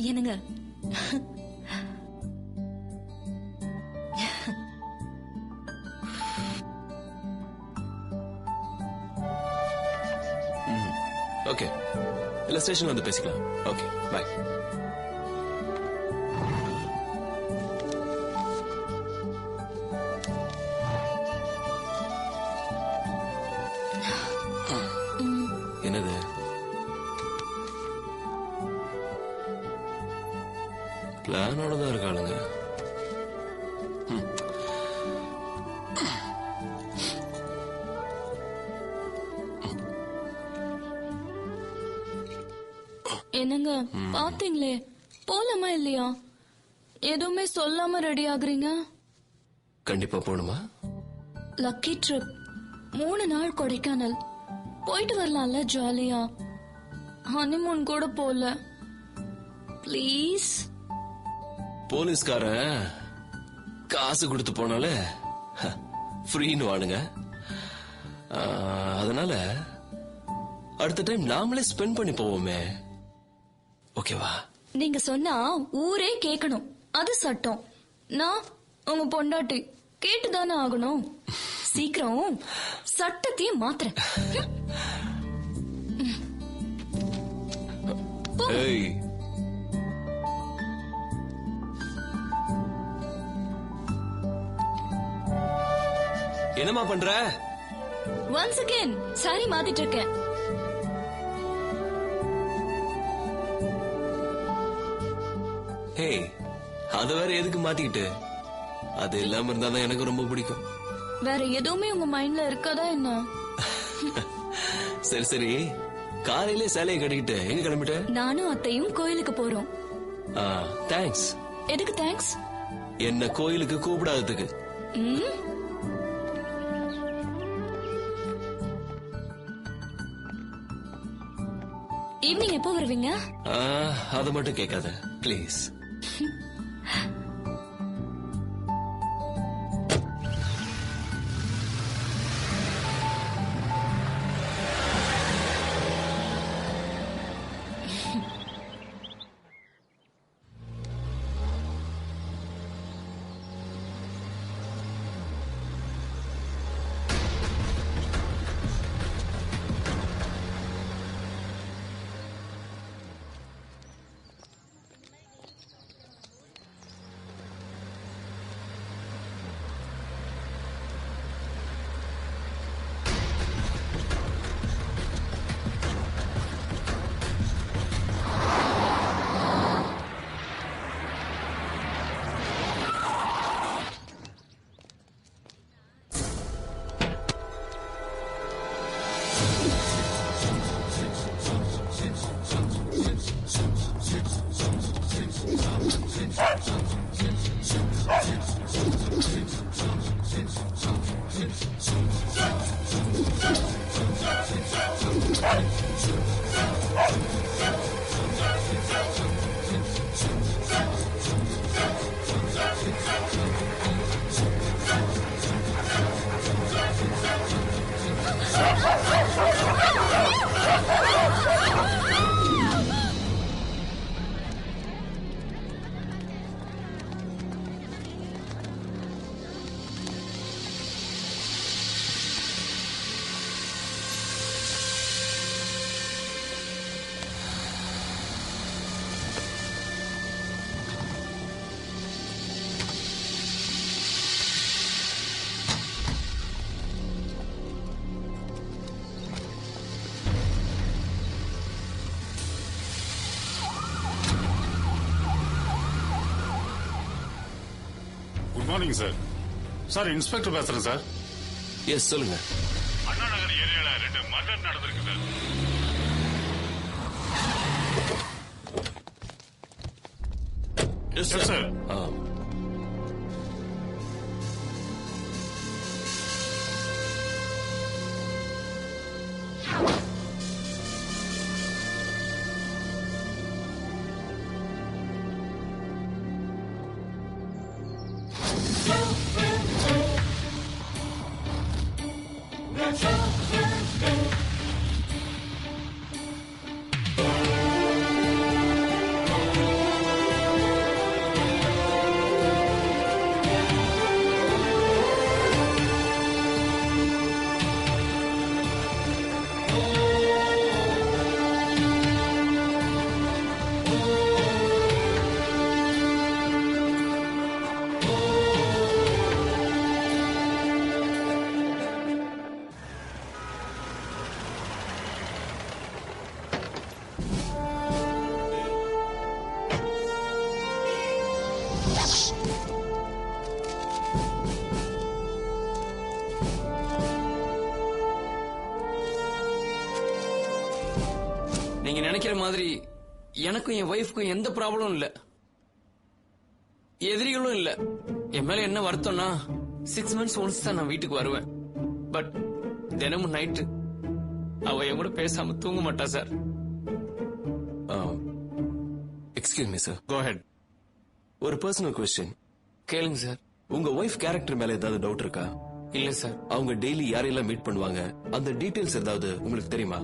என்னங்க ஓகே, இல்ல ஸ்டேஷன்ல வந்து பேசிக்கலாம். Okay, bye. என்னது? பிளானோட தான் இருக்காளுங்க. என்னங்க பாத்தீங்களே, போலாமா இல்லையா? எதுவுமே சொல்லாம ரெடி ஆகுறீங்க. கண்டிப்பா போணுமா? லக்கி ட்ரிப், 3 நாள் கொடைக்கானல் போயிட்டு வரலாம்ல ஜாலியா. ஹனிமூன் கூட போல. ப்ளீஸ். போலீஸ்காரன் காசு கொடுத்து போனாலே ஃப்ரீன்னு வாடுங்க. அதனால அடுத்த டைம் நாமளே ஸ்பெண்ட் பண்ணி போவோமே. ஓகேவா? நீங்க சொன்னா ஊரே கேட்கணும், அது சட்டம். நான் உங்க பொண்டாட்டி, கேட்டுதானே ஆகணும். சீக்கிரம் சட்டத்தையே மாத்துறேன். என்னமா பண்ற? ஒன்ஸ் அகேன் சாரி மாத்திட்டு இருக்கேன். ஹே, அது வேற எதுக்கு மாத்திக்கிட்டு? அது இல்லாம இருந்தாதான் எனக்கு ரொம்ப பிடிக்கும். வேற எதுவுமே உங்க மைண்ட்ல இருக்காதா என்ன? சரி சரி, காலையிலே சேலையை கட்டிக்கிட்டு எங்க கிளம்பிட்ட? நானும் அத்தையும் கோயிலுக்கு போறோம். தேங்க்ஸ். எதுக்கு தேங்க்ஸ்? என்ன கோயிலுக்கு கூப்பிடாததுக்கு. ஈவினிங் எப்போ வருவீங்க? அதை மட்டும் கேட்காத please. Good morning sir. Sir inspector பேசுறேன் சார். எஸ், சொல்லுங்க. அண்ணா நகர் ஏரியால 2 மர்டர் நடந்திருக்கு சார். Yes sir. நீங்க நினைக்கிற மாதிரி எனக்கும் என் ஒய்ஃப்க்கும் எந்த ப்ராப்ளமும் இல்ல, எதிரிகளும் இல்ல. என் மேல என்ன வருத்தம்னா 6 months ஒன்ஸ் தான் நான் வீட்டுக்கு வருவேன். பட் தினமும் நைட்டு அவ என் கூட பேசாம தூங்க மாட்டா sir. Excuse me sir. Go ahead. ஒரு பர்சனல் கொஸ்டின் கேளுங்க சார். உங்க ஒய்ஃப் கேரக்டர் மேல ஏதாவது டவுட் இருக்கா? இல்ல சார். அவங்க டெய்லி யாரையெல்லாம் மீட் பண்ணுவாங்க, அந்த டீடைல்ஸ் ஏதாவது உங்களுக்கு தெரியுமா?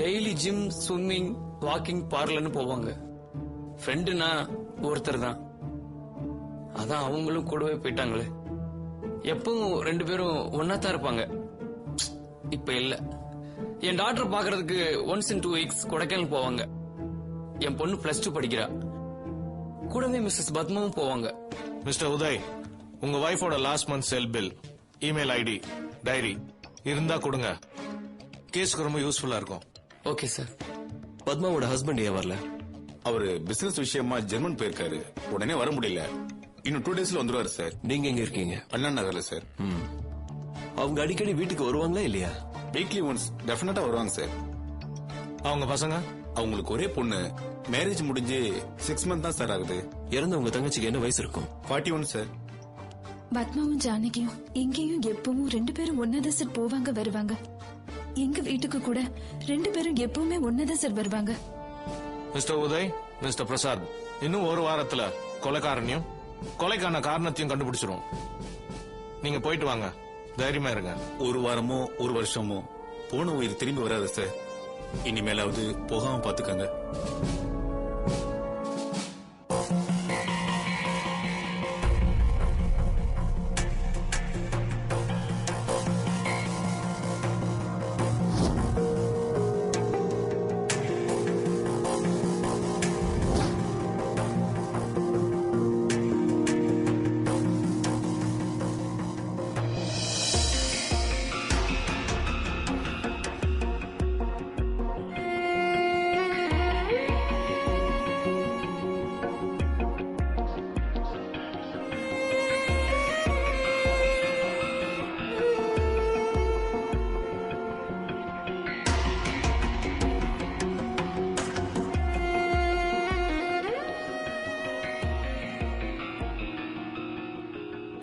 டெய்லி ஜிம், ஸ்விம்மிங், வாக்கிங், பார்லர்னு போவாங்க. ஃப்ரெண்டுனா ஒருத்தர் தான், அதான் அவங்களும் கூடவே போயிட்டாங்களே. எப்பவும் 2 பேரும் ஒன்னா தான் இருப்பாங்க. இப்ப இல்ல. என் டாக்டர் பாக்குறதுக்கு ஒன்ஸ் இன் 2 weeks கொடைக்கானல் போவாங்க. என் பொண்ணு +2 படிக்கிறா. கூடவே மிஸ்ஸஸ் பத்மாவும் போவாங்க. மிஸ்டர் உதய், உங்க வைஃபோட லாஸ்ட் மந்த் செல் பில், இமெயில் ஐடி, டைரி இருந்தா கொடுங்க. கேஸ்க்கு ரொம்ப யூஸ்ஃபுல்லா இருக்கும். Okay sir. பத்மாவோட ஹஸ்பண்ட் ஏன் வரல? அவரு பிசினஸ் விஷயமா ஜெர்மன் போயிருக்காரு, உடனே வர முடியல. இன்னும் 2 daysல வந்துருவாரு சார். நீங்க எங்க இருக்கீங்க? அண்ணா நகர்ல சார். அவங்க அடிக்கடி வீட்டுக்கு வருவாங்களா இல்லையா? வீக்லி ஒன்ஸ் டெஃபினட்டா வருவாங்க சார். அவங்க பசங்க? அவங்களுக்கு ஒரே பொண்ணு, மேரேஜ் முடிஞ்சு 6 months தான் சார் ஆகுது. இறந்த உங்க தங்கச்சிக்கு என்ன வயசு இருக்கும்? 41 சார். பத்மாவும் ஜானகியும் இங்கேயும் எப்பவும் 2 பேரும் ஒன்னதான் சார் போவாங்க வருவாங்க. எங்க வீட்டுக்கு கூட 2 பேரும் எப்பவுமே ஒன்னதான் சார் வருவாங்க. மிஸ்டர் உதய், மிஸ்டர் பிரசாத், இன்னும் 1 வாரத்துல கொலைக்காரனையும் கொலைக்கான காரணத்தையும் கண்டுபிடிச்சிரும். நீங்க போயிட்டு வாங்க, தைரியமா இருங்க. 1 வாரமோ 1 வருஷமோ போன உயிர் திரும்பி வராது சார். இனிமேலாவது போகாம பாத்துக்கங்க.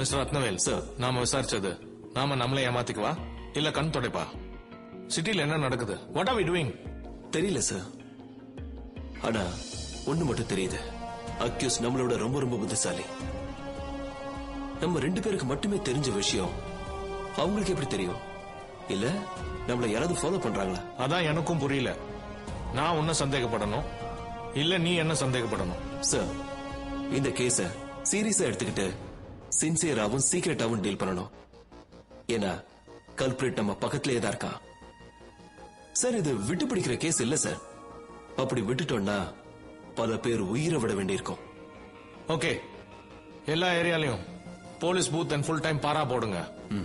மிஸ்டர் ரத்னவேல் சார், நாம விசாரிச்சது நாம நம்மளே ஏமாத்திக்குவா இல்ல கண் தொடைப்பா? சிட்டில என்ன நடக்குது? What are we doing? தெரியல சார். ஆனா ஒண்ணு மட்டும் தெரியுது, அக்யூஸ் நம்மளோட ரொம்ப ரொம்ப புத்திசாலி. நம்ம 2 பேருக்கு மட்டுமே தெரிஞ்ச விஷயம் அவங்களுக்கு எப்படி தெரியும்? இல்ல நம்மள யாராவது ஃபாலோ பண்றாங்களா? அதான் எனக்கும் புரியல. நான் உன்ன சந்தேகப்படணும் இல்ல நீ என்ன சந்தேகப்படணும்? சார், இந்த கேஸ சீரியஸா எடுத்துக்கிட்டு சின்சியராவும் சீக்கிரட்டாவும் டீல் பண்ணணும். ஏன்னா கல்பிரேட் நம்ம பக்கத்திலேயே தான் இருக்கான். சார், இது விட்டு பிடிக்கிற கேஸ் இல்ல சார். அப்படி விட்டுட்டோம்னா பல பேர் உயிரை விட வேண்டியிருக்கும். ஓகே, எல்லா ஏரியாலையும் police booth and full time பாரா போடுங்க.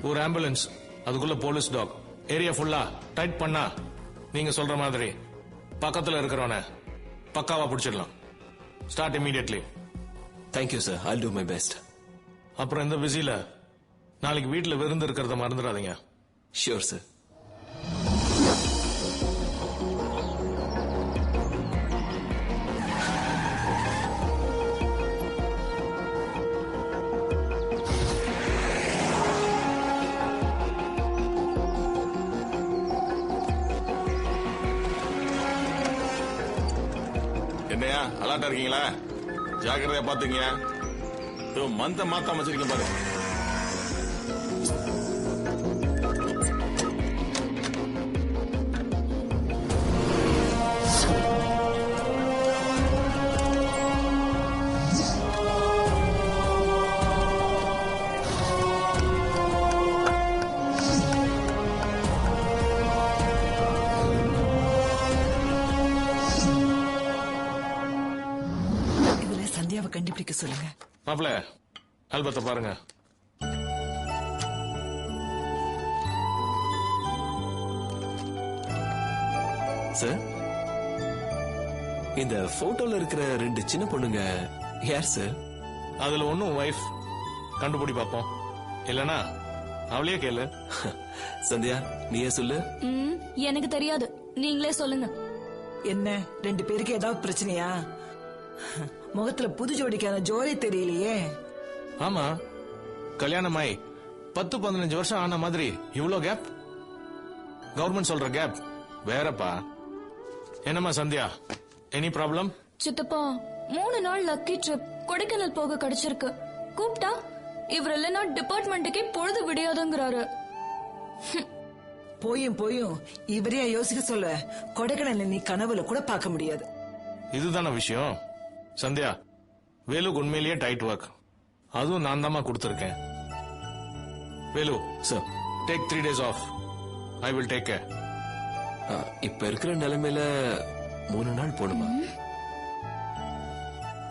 ஒரு ஆம்புலன்ஸ், அதுக்குள்ள போலீஸ் டாக், ஏரியா ஃபுல்லா டைட் பண்ணா நீங்க சொல்ற மாதிரி பக்கத்துல இருக்கிறவன பக்காவா பிடிச்சிடலாம். Start immediately. Thank you sir, I do my best. அப்புறம் இந்த பிஸில நாளைக்கு வீட்டுல விருந்து இருக்கிறத மறந்துடாதீங்க. Sure sir. என்னையா அலாட்டா இருக்கீங்களா? ஜாக்கிரதையா பாத்துங்க. மந்த மாத்தாம வச்சிருக்கேன் பாரு. இதுல சந்தியாவை கண்டுபிடிக்க சொல்லுங்க. மாப்ள, ஆல்பத்தை பாருங்க. சார், இந்த போட்டோல இருக்கிற 2 சின்ன பொண்ணுங்க யார் சார்? அதுல ஒன்னும் வைஃப், கண்டுபிடி பாப்போம். இல்லனா அவளையே கேளு. சந்தியா, நீயே சொல்லு. எனக்கு தெரியாது, நீங்களே சொல்லுங்க. என்ன 2 பேருக்கு ஏதாவது பிரச்சனையா? முகத்துல புது ஜோடிக்கான ஜோடி தெரியலையே. ஆமா, கல்யாணமாய் 10-15 வருஷம் ஆன மாதிரி இவ்ளோ கேப்? கவர்மெண்ட் சொல்ற கேப் வேறப்பா. என்னம்மா சந்தியா, எனி ப்ராப்ளம்? சித்தப்பா 3 நாள் லக்கி ட்ரிப் கொடைக்கானல் போக கிடைச்சிருக்கு. கூப்பிட்டா இவர் இல்லைன்னா டிபார்ட்மெண்ட்டுக்கே பொழுது விடையாதுங்கிறாரு. போயும் இவரையா யோசிக்க சொல்ல? கொடைக்கானல நீ கனவுல கூட பார்க்க முடியாது. இதுதான விஷயம். சந்தியா, வேலுக்கு உண்மையிலேயே டைட் ஒர்க். அதுவும் நான் தாமா கொடுத்திருக்கேன். Velu sir, take 3 days off. I will take care. இப்ப இருக்கிற நிலைமையில 3 நாள் போடுமா?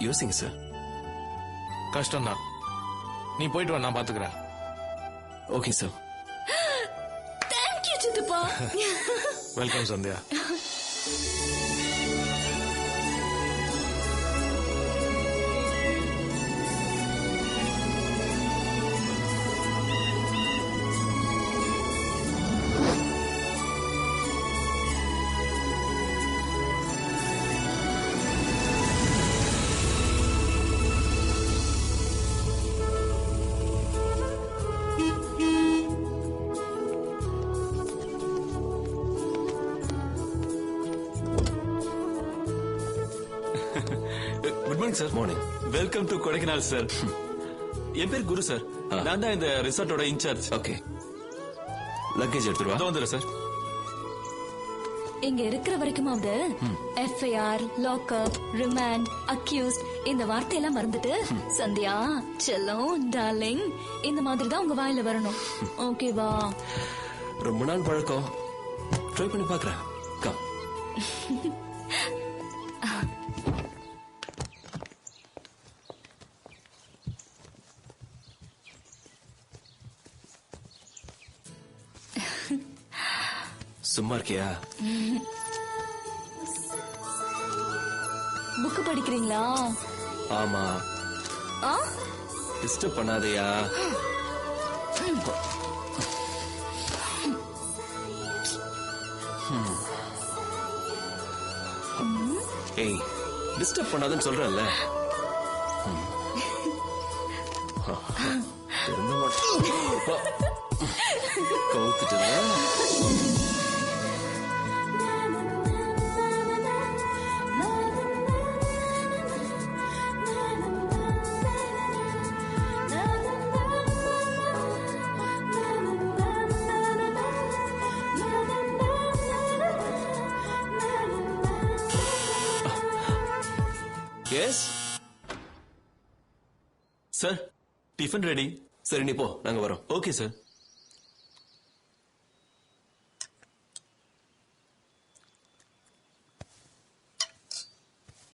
யோசிங்க சார். கஷ்டம்தான். நீ போயிட்டு வா, நான் பாத்துக்கிறேன். Okay sir. தேங்க்யூ சித்தப்பா. Welcome Sandhya. Good morning sir. Morning. Welcome to Kodaikanal sir. என் பேர் குரு சார். நான் தான் இந்த ரிசார்ட்டோட இன்சார்ஜ். ஓகே, லக்கேஜ் எடுத்துருவா. வந்துடுறேன் சார். இங்க இருக்கிற வரைக்குமாவது FIR, லாக்அப், ரிமாண்ட், அக்யூஸ்ட் இந்த வார்த்தையெல்லாம் மறந்துட்டு சந்தியா, செல்லம், டார்லிங் இந்த மாதிரி தான் உங்க வாயில வரணும். ஓகேவா? ரொம்ப நாள் பழக்கம். ட்ரை பண்ணி பாக்குறேன். கம். சும்மா இருக்கியா? புக் படிக்கிறீங்களா? ஆமா. டிஸ்டர்ப் பண்ணாதயா. ஏய், டிஸ்டர்ப் பண்ணாதன்னு சொல்றேன்ல. கவுத்துட்டு எஸ் சார், டிஃபன் ரெடி. சரி, நீ போ, நாங்க வரோம். Okay sir.